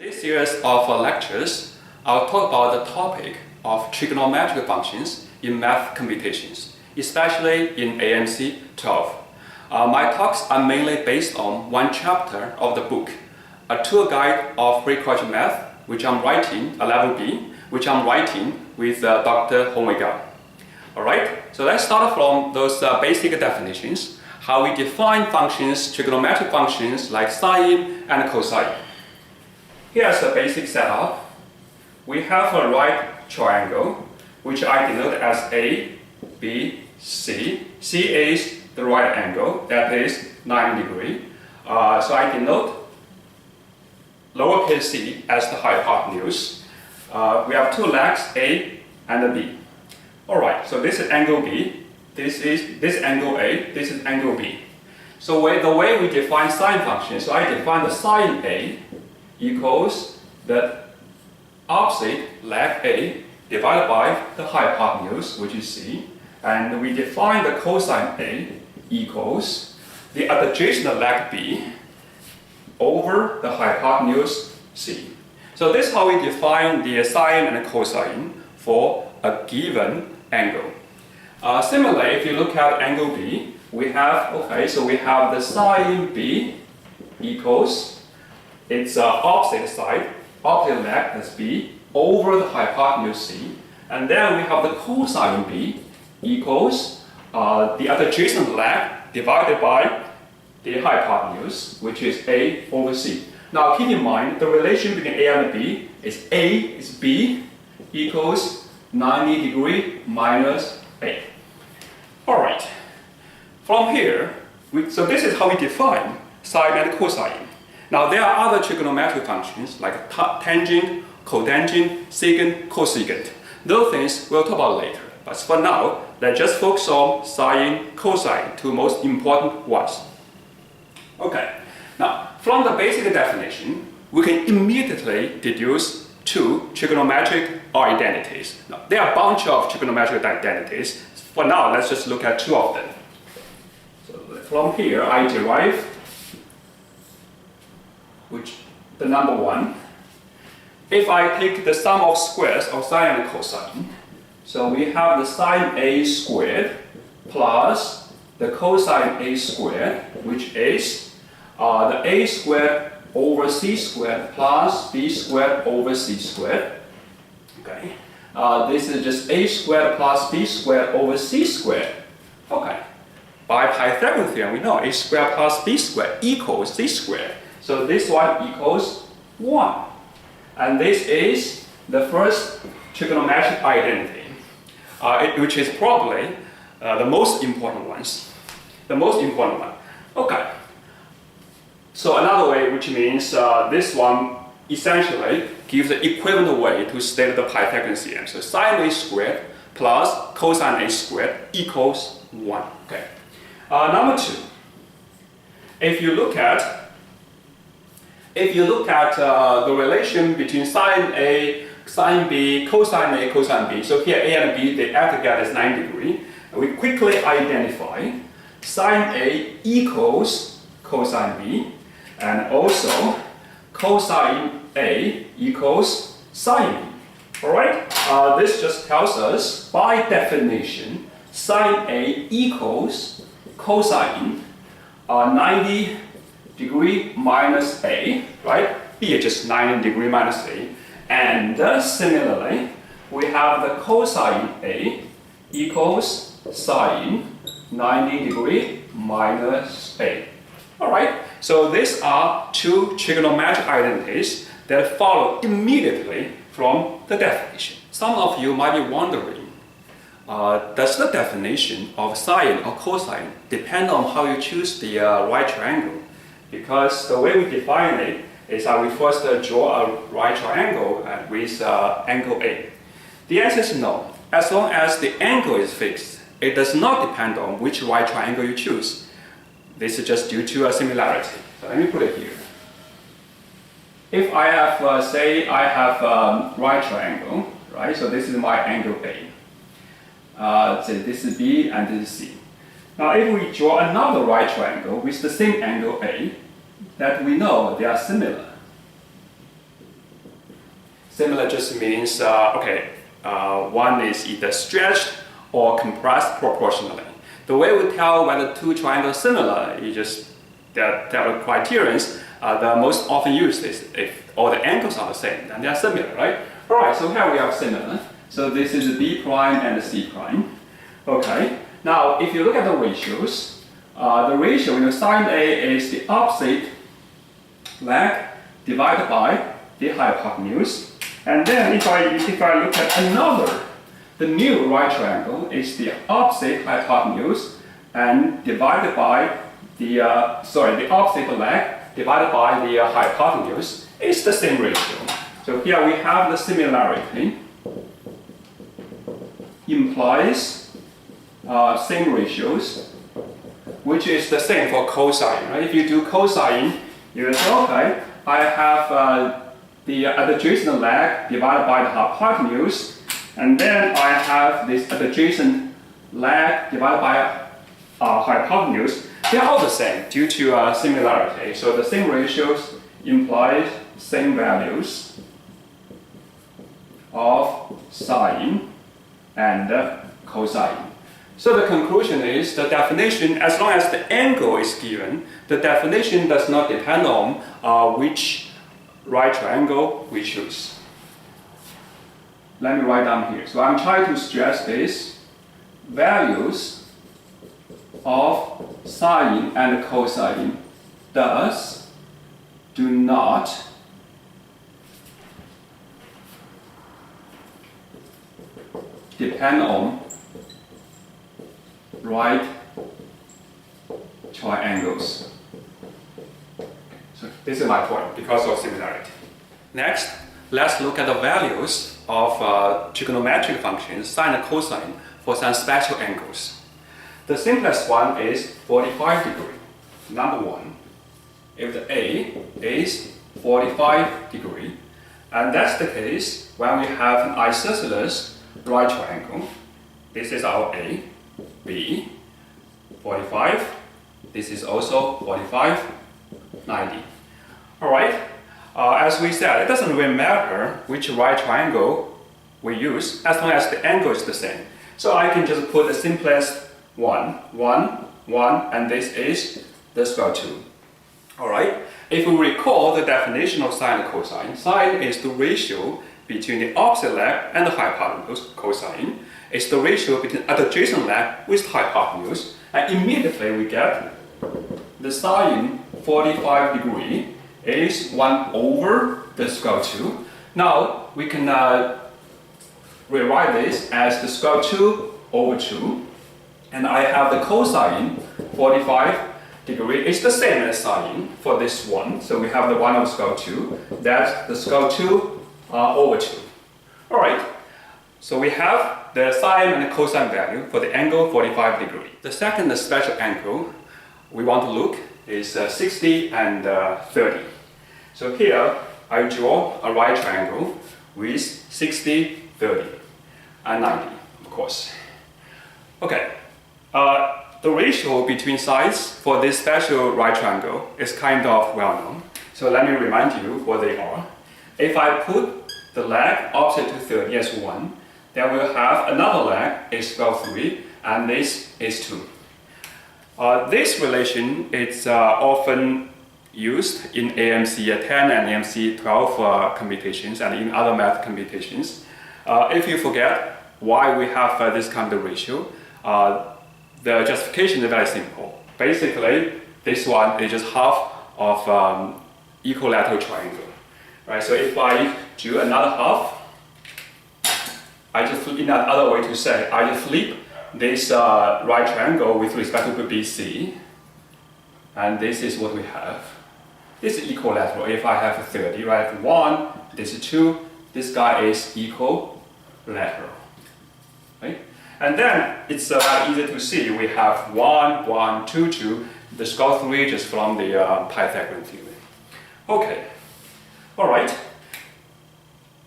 this series of lectures, I'll talk about the topic of trigonometric functions in math computations, especially in AMC 12. My talks are mainly based on one chapter of the book, a tour guide of pre-college math, which I'm writing, a level B, which I'm writing with Dr. Hongwei. Alright, so let's start from those basic definitions, how we define functions, trigonometric functions like sine and cosine. Here's the basic setup. We have a right triangle, which I denote as A, B, C. C is the right angle, that is 90 degrees. So I denote lowercase c as the hypotenuse. We have two legs, A and B. Alright, so this is angle B, this angle A, this is angle B. So the way we define sine functions, so I define the sine A equals the opposite leg A divided by the hypotenuse, which is C. And we define the cosine A equals the adjacent leg B over the hypotenuse C. So this is how we define the sine and cosine for a given angle. Similarly, if you look at angle B, we have the sine B equals its opposite side, opposite leg, that's B, over the hypotenuse C. And then we have the cosine B equals the adjacent leg divided by the hypotenuse, which is A over C. Now keep in mind, the relation between A and B is A is B equals 90 degrees minus A. Alright, from here, so this is how we define sine and cosine. Now there are other trigonometric functions like tangent, cotangent, secant, cosecant. Those things we'll talk about later. But for now, let's just focus on sine, cosine, two most important ones. Okay, now from the basic definition, we can immediately deduce two trigonometric identities. Now, there are a bunch of trigonometric identities. For now, let's just look at two of them. So from here, I derive the number one. If I take the sum of squares of sine and cosine, so we have the sine A squared plus the cosine A squared, which is the A squared over C squared plus B squared over C squared. Okay. This is just A squared plus B squared over C squared. Okay. By Pythagorean theorem, we know A squared plus B squared equals C squared. So this one equals 1. And this is the first trigonometric identity, which is probably the most important one. Okay. So another way, which means this one essentially gives the equivalent way to state the Pythagorean theorem. So sine A squared plus cosine A squared equals 1. Okay. Number two, if you look at the relation between sine A, sine B, cosine A, cosine B, so here A and B, they add together is 90 degrees. We quickly identify sine A equals cosine B, and also cosine A equals sine B. Alright? This just tells us, by definition, sine A equals cosine 90 degree minus A, right? B is just 90 degree minus A. And similarly, we have the cosine A equals sine 90 degree minus A. Alright, so these are two trigonometric identities that follow immediately from the definition. Some of you might be wondering, does the definition of sine or cosine depend on how you choose the right triangle? Because the way we define it is that we first draw a right triangle with angle A. The answer is no. As long as the angle is fixed, it does not depend on which right triangle you choose. This is just due to a similarity. So let me put it here. If I have, say I have a right triangle, right? So this is my angle A. So this is B and this is C. Now if we draw another right triangle with the same angle A, that we know they are similar. Similar just means, one is either stretched or compressed proportionally. The way we tell whether two triangles are similar is just there are criterions. The most often used is if all the angles are the same, then they are similar, right? Alright, so here we have similar. So this is B prime and C prime. Okay, now if you look at the ratios, the ratio, sine A is the opposite leg divided by the hypotenuse. And then if I look at another, the new right triangle is the opposite hypotenuse and divided by the opposite leg divided by the hypotenuse is the same ratio. So here we have the similarity implies same ratios, which is the same for cosine, right? If you do cosine, you will say, okay, I have the adjacent leg divided by the hypotenuse, and then I have this adjacent leg divided by hypotenuse. They are all the same due to similarity. So the same ratios imply same values of sine and cosine. So the conclusion is the definition, as long as the angle is given, the definition does not depend on which right triangle we choose. Let me write down here. So I'm trying to stress this. Values of sine and cosine do not depend on right triangles. So this is my point because of similarity. Next, let's look at the values of trigonometric functions sine and cosine for some special angles. The simplest one is 45 degree. Number one, if the A is 45 degree, and that's the case when we have an isosceles right triangle. This is our A, B, 45. This is also 45, 90. Alright, as we said, it doesn't really matter which right triangle we use as long as the angle is the same. So I can just put the simplest 1, 1, 1, and this is the square root 2. Alright, if we recall the definition of sine and cosine, sine is the ratio between the opposite leg and the hypotenuse. Cosine is the ratio between adjacent leg with hypotenuse, and immediately we get the sine 45 degree is 1 over the square root 2. Now we can rewrite this as the square root 2 over 2, and I have the cosine 45 degree is the same as sine for this one. So we have the 1 over square root 2, that's the square root 2 over 2. Alright, so we have the sine and the cosine value for the angle 45 degree. The second special angle we want to look is 60 and 30. So here I draw a right triangle with 60, 30 and 90, of course. Okay, the ratio between sides for this special right triangle is kind of well known. So let me remind you what they are. If I put the leg opposite to 30 as 1, then we'll have another leg is square root 3, and this is 2. This relation is often used in AMC 10 and AMC 12 computations and in other math computations. If you forget why we have this kind of ratio, the justification is very simple. Basically, this one is just half of equilateral triangle. Right? So if I do another half, I just flip in another way to say, I just flip this right triangle with respect to BC, and this is what we have. This is equilateral. If I have 30, right? 1, this is 2, this guy is equilateral. Right? And then it's very easy to see we have 1, 1, 2, 2, the square root 3 just from the Pythagorean theory. Okay, alright.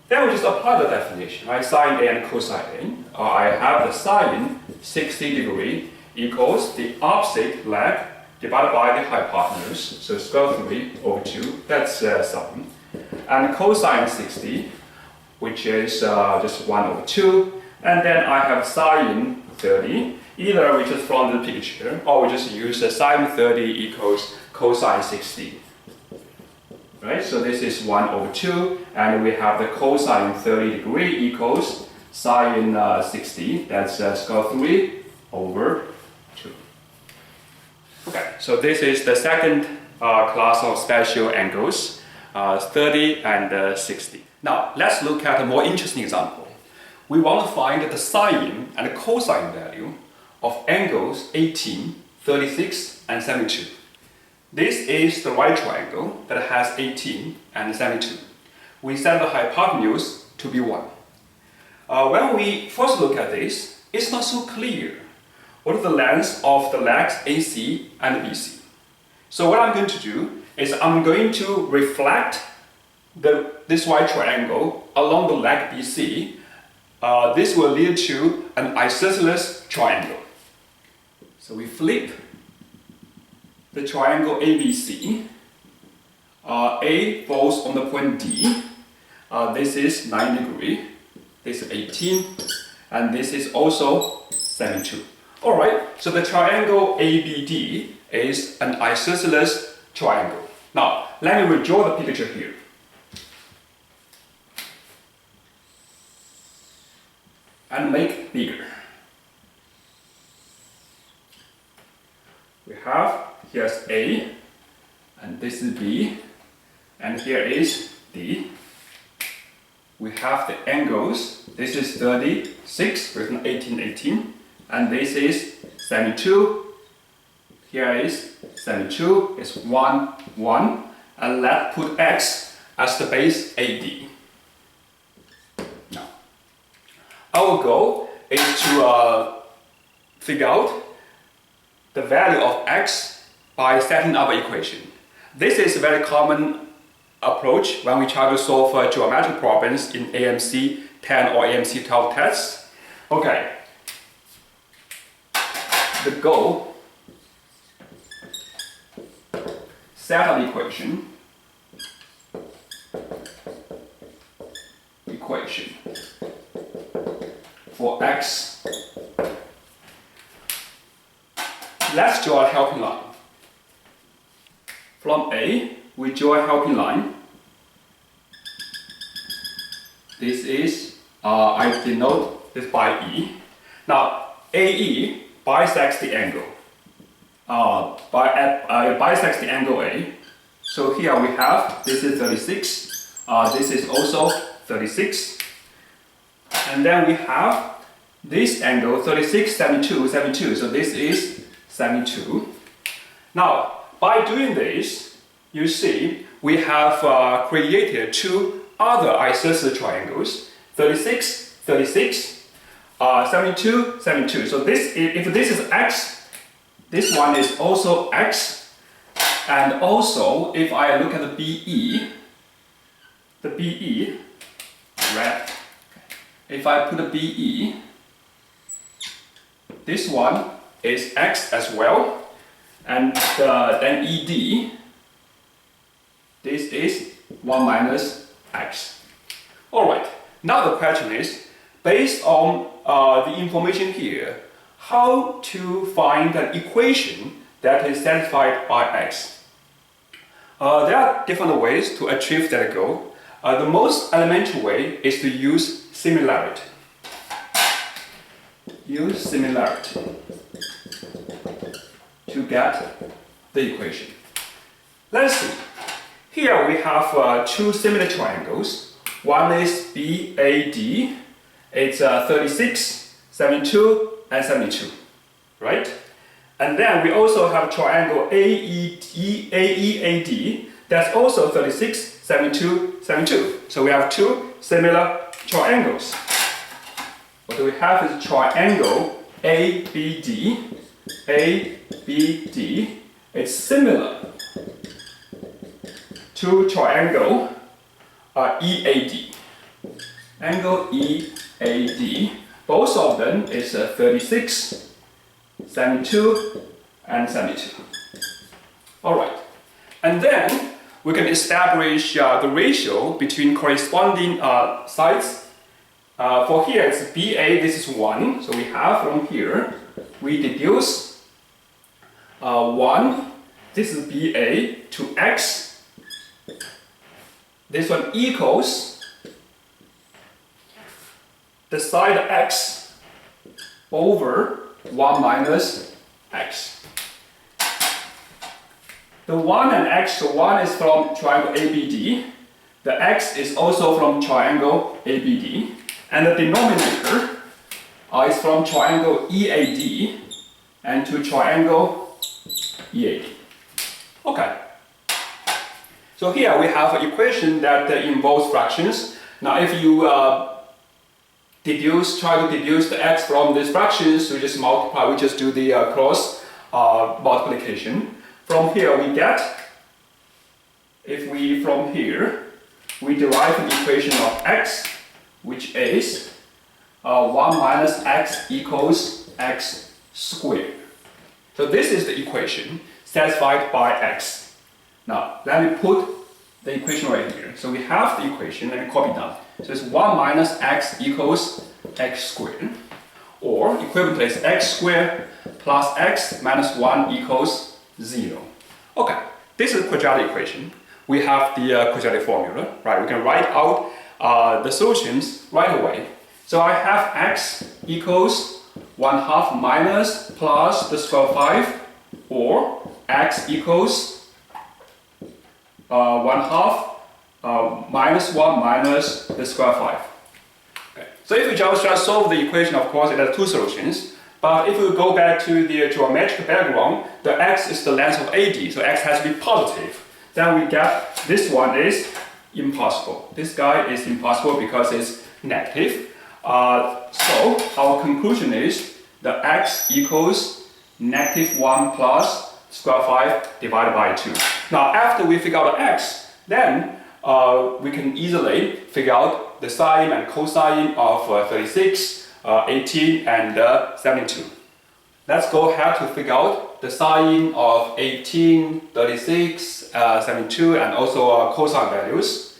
Then we just apply the definition, right? Sine A and cosine A. I have the sine 60 degree equals the opposite leg divided by the hypotenuse, so square root 3 over 2, that's sine. And cosine 60 which is just 1 over 2. And then I have sine 30. Either we just from the picture, or we just use sine 30 equals cosine 60. Right, so this is 1 over 2, and we have the cosine 30 degree equals sine 60. That's square 3 over 2. Okay, so this is the second class of special angles, 30 and 60. Now, let's look at a more interesting example. We want to find the sine and cosine value of angles 18, 36, and 72. This is the right triangle that has 18 and 72. We set the hypotenuse to be 1. When we first look at this, it's not so clear what is the length of the legs AC and BC. So what I'm going to do is I'm going to reflect this right triangle along the leg BC. This will lead to an isosceles triangle. So we flip the triangle ABC. A falls on the point D. This is 9 degrees. This is 18. And this is also 72. Alright, so the triangle ABD is an isosceles triangle. Now, let me redraw the picture here. And make bigger. We have, here's A, and this is B, and here is D. We have the angles. This is 36, written 18, 18, and this is 72. Here is 72, is 1, 1, and let's put X as the base AD. Now, our goal is to figure out the value of X by setting up an equation. This is a very common approach when we try to solve geometric problems in AMC 10 or AMC 12 tests. Okay, the goal, set up equation for X. Let's draw a helping line. From A, we draw a helping line. This is, I denote this by E. Now, AE bisects the angle. Bisects the angle A. So here we have, this is 36. This is also 36. And then we have this angle, 36, 72, 72. So this is 72. Now, by doing this, you see we have created two other isosceles triangles, 36, 36, 72, 72. So this, if this is X, this one is also X. And also, if I look at the BE, red, if I put a BE, this one is X as well, and then ED, this is 1 minus X. Alright, now the question is, based on the information here, how to find an equation that is satisfied by X? There are different ways to achieve that goal. The most elementary way is to use similarity. Use similarity to get the equation. Let's see. Here we have two similar triangles. One is BAD. It's 36, 72, and 72, right? And then we also have triangle AEAD. That's also 36, 72, 72. So we have two similar triangles. What we have is triangle ABD. ABD. It's similar to triangle EAD. Angle EAD. Both of them is 36, 72, and 72. Alright. And then we can establish the ratio between corresponding sides. For here it's BA, this is 1, so we have from here, we deduce 1, this is BA to X, this one equals the side X over 1 minus X. The 1 and X, so 1 is from triangle ABD, the X is also from triangle ABD, and the denominator is from triangle EAD and to triangle EAD. Okay. So here we have an equation that involves fractions. Now if you try to deduce the X from these fractions, we just multiply, we just do the cross multiplication. From here we get, from here, we derive an equation of X, which is 1 minus X equals X squared. So this is the equation satisfied by X. Now let me put the equation right here. So we have the equation, let me copy down. So it's 1 minus X equals X squared, or equivalent is X squared plus X minus 1 equals 0. Okay, this is the quadratic equation. We have the quadratic formula, right? We can write out the solutions right away. So I have X equals 1/2 minus plus the square root of 5, or X equals 1/2 minus 1 minus the square root of 5. Okay. So if we just try to solve the equation, of course it has two solutions. But if we go back to the geometric background, the X is the length of AD, so X has to be positive. Then we get this one is impossible. This guy is impossible because it's negative. So our conclusion is the X equals -1 plus square root of 5 divided by 2. Now after we figure out the X, then we can easily figure out the sine and cosine of 36, 18 and 72. Let's go ahead to figure out the sine of 18, 36, 72 and also cosine values.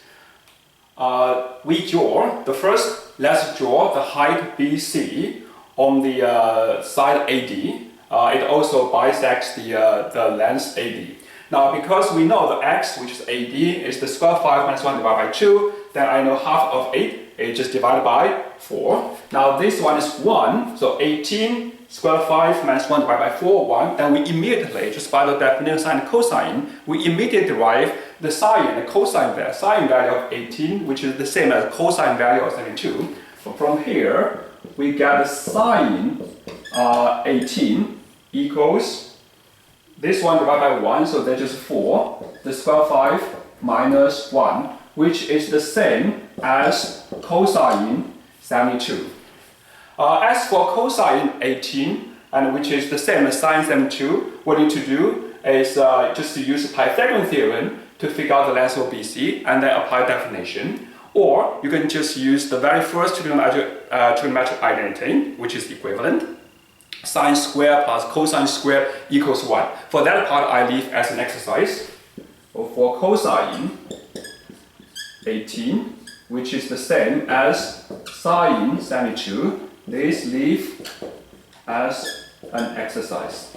Let's draw the height BC on the side AD. It also bisects the length AD. Now because we know the X, which is AD, is the square root of 5 minus 1 divided by 2, then I know half of 8 is just divided by 4. Now this one is 1, so 18 square root of 5 minus 1 divided by 4, 1. Then we immediately, just by the definition of sine and cosine, we immediately derive the sine and the cosine value. Sine value of 18, which is the same as cosine value of 72. So from here, we get the sine 18 equals this one divided by 1, so that's just 4. The square root of 5 minus 1, which is the same as cosine 72. As for cosine 18, and which is the same as sine 72, what you need to do is just to use the Pythagorean theorem to figure out the length of BC and then apply definition. Or you can just use the very first trigonometric identity, which is equivalent. Sine squared plus cosine squared equals 1. For that part, I leave as an exercise. For cosine 18, which is the same as sine 72, this leave as an exercise.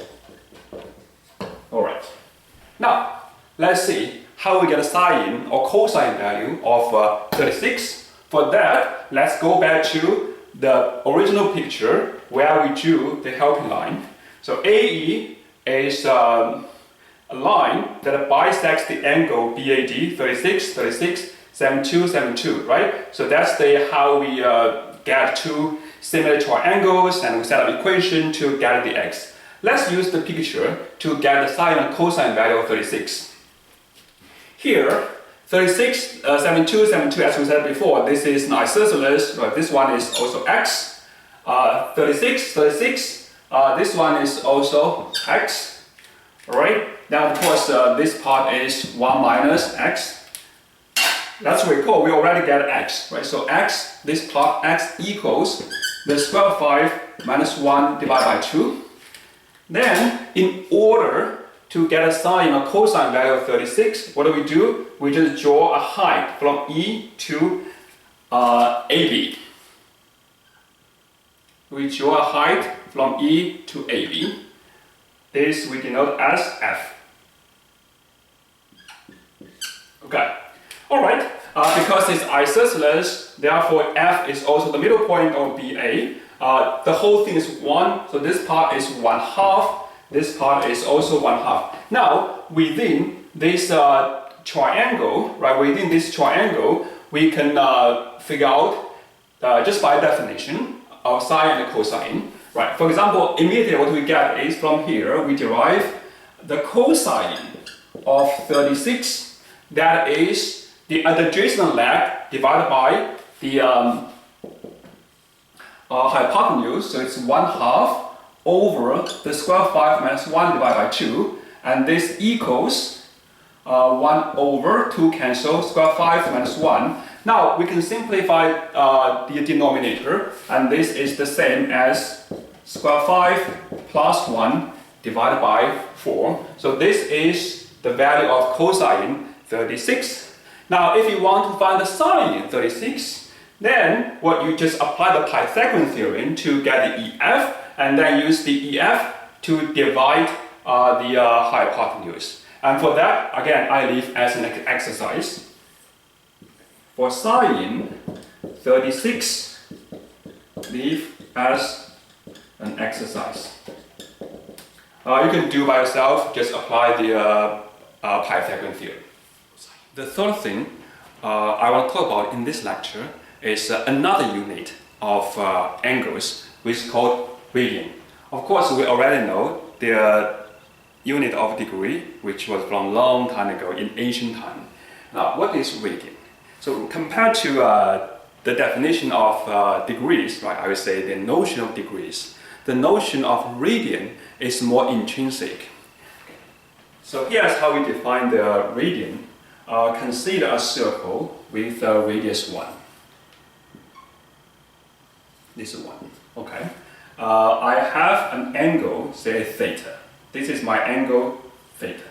Alright. Now, let's see how we get a sine or cosine value of 36. For that, let's go back to the original picture where we drew the helping line. So AE is a line that bisects the angle BAD, 36, 36, 72, 72, right? So that's how we get two similar triangles and we set up equation to get the X. Let's use the picture to get the sine and cosine value of 36. Here, 36, 72, 72, as we said before, this is an isosceles, but this one is also X. 36, 36, this one is also X. Alright, now of course this part is 1 minus X. Let's recall, we already get X, right? So X, this part X equals the square root of 5 minus 1 divided by 2. Then, in order to get a sine or cosine value of 36, what do? We just draw a height from E to AB. We draw a height from E to AB. This we denote as F. Okay. Alright. Because it's isosceles, therefore F is also the middle point of BA. The whole thing is 1, so this part is 1/2. This part is also 1/2. Now, within this triangle, right? Within this triangle, we can figure out just by definition our sine and cosine, right? For example, immediately what we get is from here we derive the cosine of 36. That is the adjacent leg divided by the hypotenuse. So it's 1/2 over the square of 5 minus 1 divided by 2, and this equals 1 over 2 cancel, square of 5 minus 1. Now we can simplify the denominator, and this is the same as square of 5 plus 1 divided by 4. So this is the value of cosine 36. Now if you want to find the sine 36, then what you just apply the Pythagorean theorem to get the EF, and then use the EF to divide the hypotenuse. And for that, again, I leave as an exercise. For sine 36, leave as an exercise. You can do by yourself, just apply the Pythagorean theorem. The third thing I want to talk about in this lecture is another unit of angles, which is called radian. Of course, we already know the unit of degree, which was from long time ago in ancient time. Now, what is radian? So compared to the definition of degrees, right, I would say the notion of degrees, the notion of radian is more intrinsic. So here's how we define the radian. Consider a circle with a radius 1. This is 1, okay. I have an angle, say theta. This is my angle theta.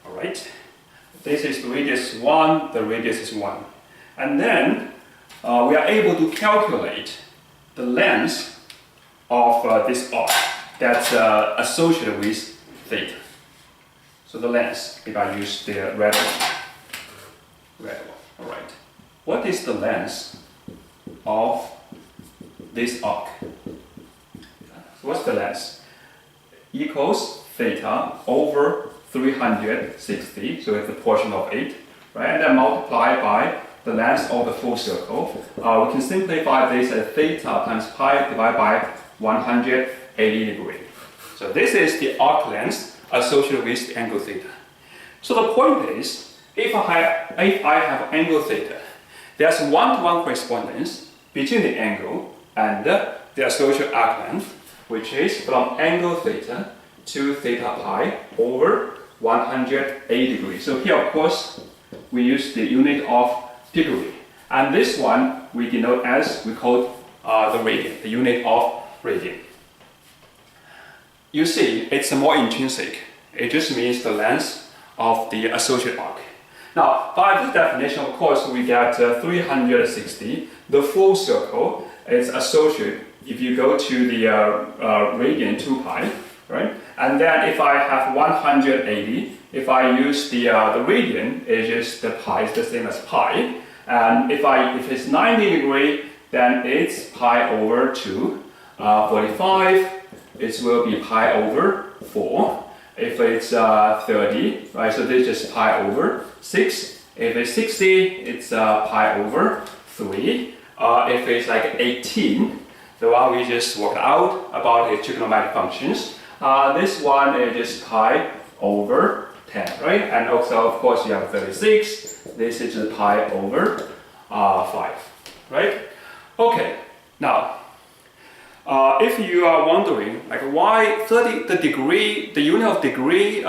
Alright. This is radius 1, the radius is 1. And then we are able to calculate the length of this arc that's associated with theta. So the length, if I use the red one. Alright. What is the length of this arc? So what's the length? Equals theta over 360, so it's a portion of 8, right? And then multiply by the length of the full circle. We can simplify this as theta times pi divided by 180 degrees. So this is the arc length associated with the angle theta. So the point is, if I have angle theta, there's one-to-one correspondence between the angle and the associated arc length, which is from angle theta to theta pi over 180 degrees. So here, of course, we use the unit of degree. And this one we denote as, we call the radian, the unit of radian. You see, it's more intrinsic. It just means the length of the associated arc. Now, by this definition, of course, we get 360. The full circle is associated, if you go to the radian 2 pi, right? And then if I have 180, if I use the radian, it's just the pi is the same as pi. And if it's 90 degree, then it's pi over 2. 45, it will be pi over 4. If it's 30, right, so this is pi over 6. If it's 60, it's pi over 3. If it's like 18, the one we just worked out about the trigonometric functions, this one is just pi over 10, right? And also, of course, you have 36. This is just pi over 5, right? Okay, now, if you are wondering, like why the unit of degree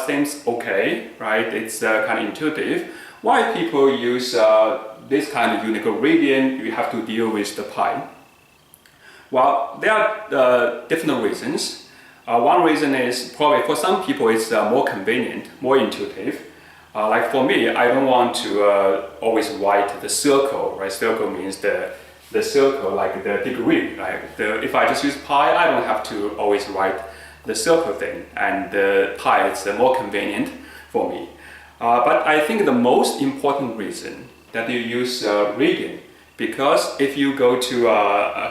seems okay, right? It's kind of intuitive. Why people use this kind of unit of radian, you have to deal with the pi. Well, there are different reasons. One reason is probably for some people it's more convenient, more intuitive. Like for me, I don't want to always write the circle, right? Circle means the circle, like the degree, right? If I just use pi, I don't have to always write the circle thing, and the pi is more convenient for me. But I think the most important reason that you use radian, because if you go to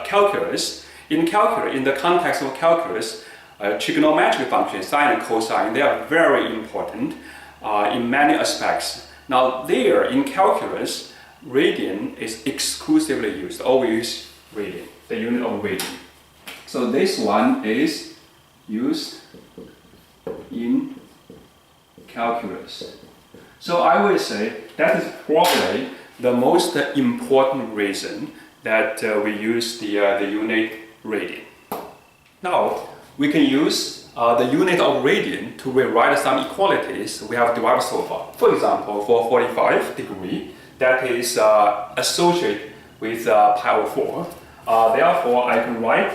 calculus, in the context of calculus, trigonometric functions, sine and cosine, they are very important in many aspects. Now there, in calculus, radian is exclusively used, always radian, the unit of radian. So this one is used in calculus. So I would say that is probably the most important reason that we use the unit radian. Now we can use the unit of radian to rewrite some equalities we have derived so far. For example, for 45 degree, that is associated with pi over 4. Therefore, I can write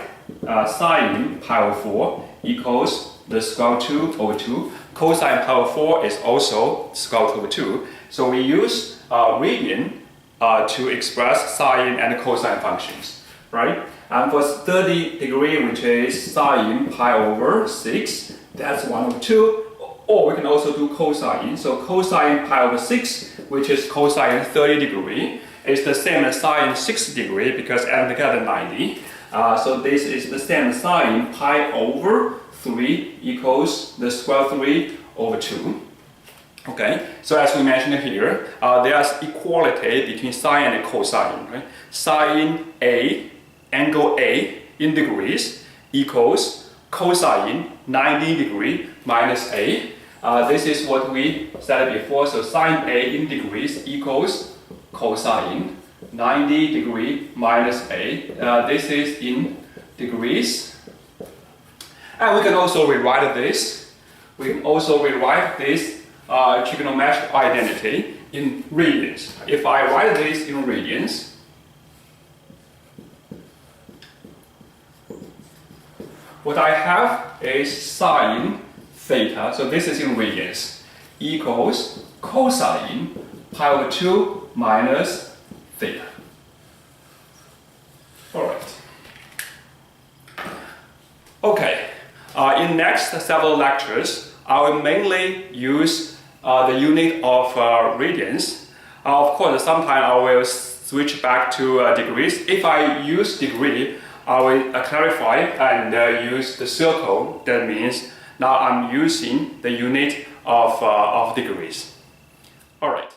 sine pi over 4 equals the square root 2 over 2. Cosine pi over 4 is also square root over 2. So we use radian to express sine and cosine functions, right? And for 30 degree, which is sine pi over 6, that's 1 over 2. Or we can also do cosine. So cosine pi over 6, which is cosine 30 degree, is the same as sine 60 degree because add together 90. So this is the same as sine pi over 3 equals the square root 3 over 2. Okay, so as we mentioned here, there's equality between sine and cosine. Right? Sine A, angle A in degrees equals cosine 90 degree minus A. This is what we said before. So sine A in degrees equals cosine 90 degree minus A. This is in degrees. And we can also rewrite this. We can also rewrite this trigonometric identity in radians. If I write this in radians, what I have is sine theta, so this is in radians, equals cosine pi over 2 minus theta. Alright. Okay, in next several lectures, I will mainly use the unit of radians. Of course, sometime I will switch back to degrees. If I use degree, I will clarify and use the circle. That means now I'm using the unit of degrees. All right.